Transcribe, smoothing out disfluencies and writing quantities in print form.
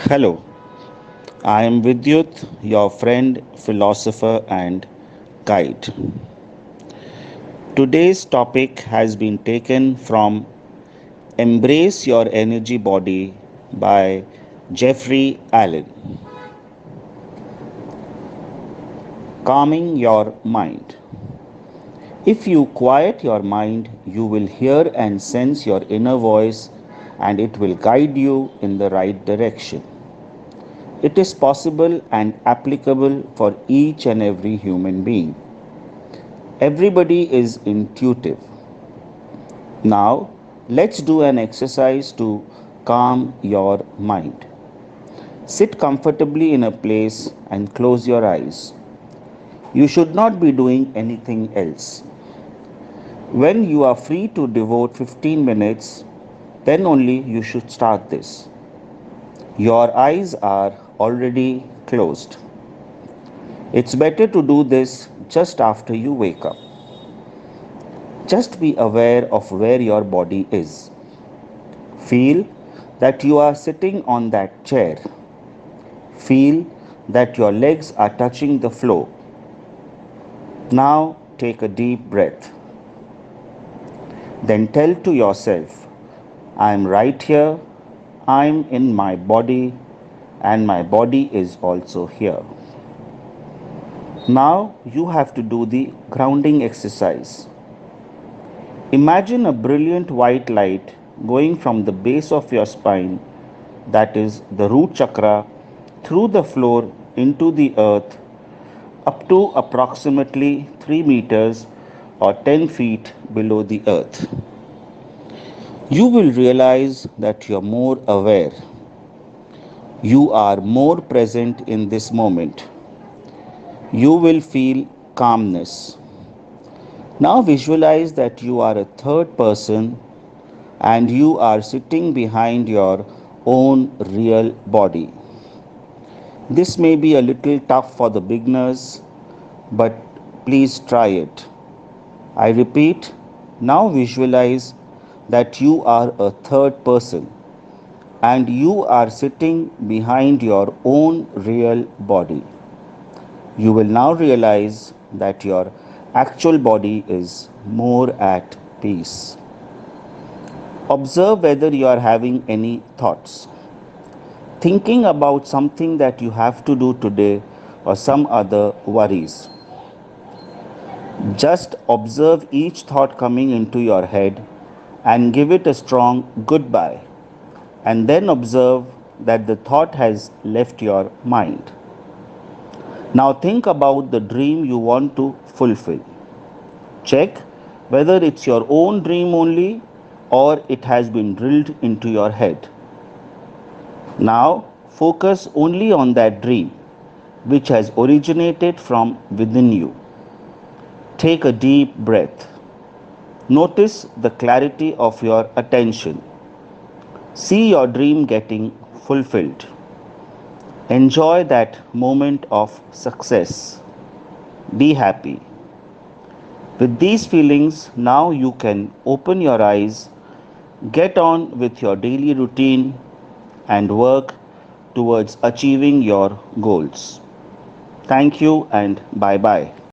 Hello, I am Vidyut, your friend, philosopher, and guide. Today's topic has been taken from Embrace Your Energy Body by Jeffrey Allen. Calming your mind. If you quiet your mind, you will hear and sense your inner voice and it will guide you in the right direction. It is possible and applicable for each and every human being. Everybody is intuitive. Now, let's do an exercise to calm your mind. Sit comfortably in a place and close your eyes. You should not be doing anything else. When you are free to devote 15 minutes, then only you should start this. Your eyes are already closed. It's better to do this just after you wake up. Just be aware of where your body is. Feel that you are sitting on that chair. Feel that your legs are touching the floor. Now take a deep breath. Then tell to yourself, I am right here, I am in my body, and my body is also here. Now you have to do the grounding exercise. Imagine a brilliant white light going from the base of your spine, that is the root chakra, through the floor into the earth up to approximately 3 meters or 10 feet below the earth. You will realize that you are more aware. You are more present in this moment. You will feel calmness. Now visualize that you are a third person and you are sitting behind your own real body. This may be a little tough for the beginners, but please try it. I repeat, now visualize that you are a third person and you are sitting behind your own real body. You will now realize that your actual body is more at peace. Observe whether you are having any thoughts, thinking about something that you have to do today or some other worries. Just observe each thought coming into your head and give it a strong goodbye. And then observe that the thought has left your mind. Now think about the dream you want to fulfill. Check whether it's your own dream only or it has been drilled into your head. Now focus only on that dream which has originated from within you. Take a deep breath. Notice the clarity of your attention. See your dream getting fulfilled. Enjoy that moment of success. Be happy. With these feelings, now you can open your eyes, get on with your daily routine, and work towards achieving your goals. Thank you and bye bye.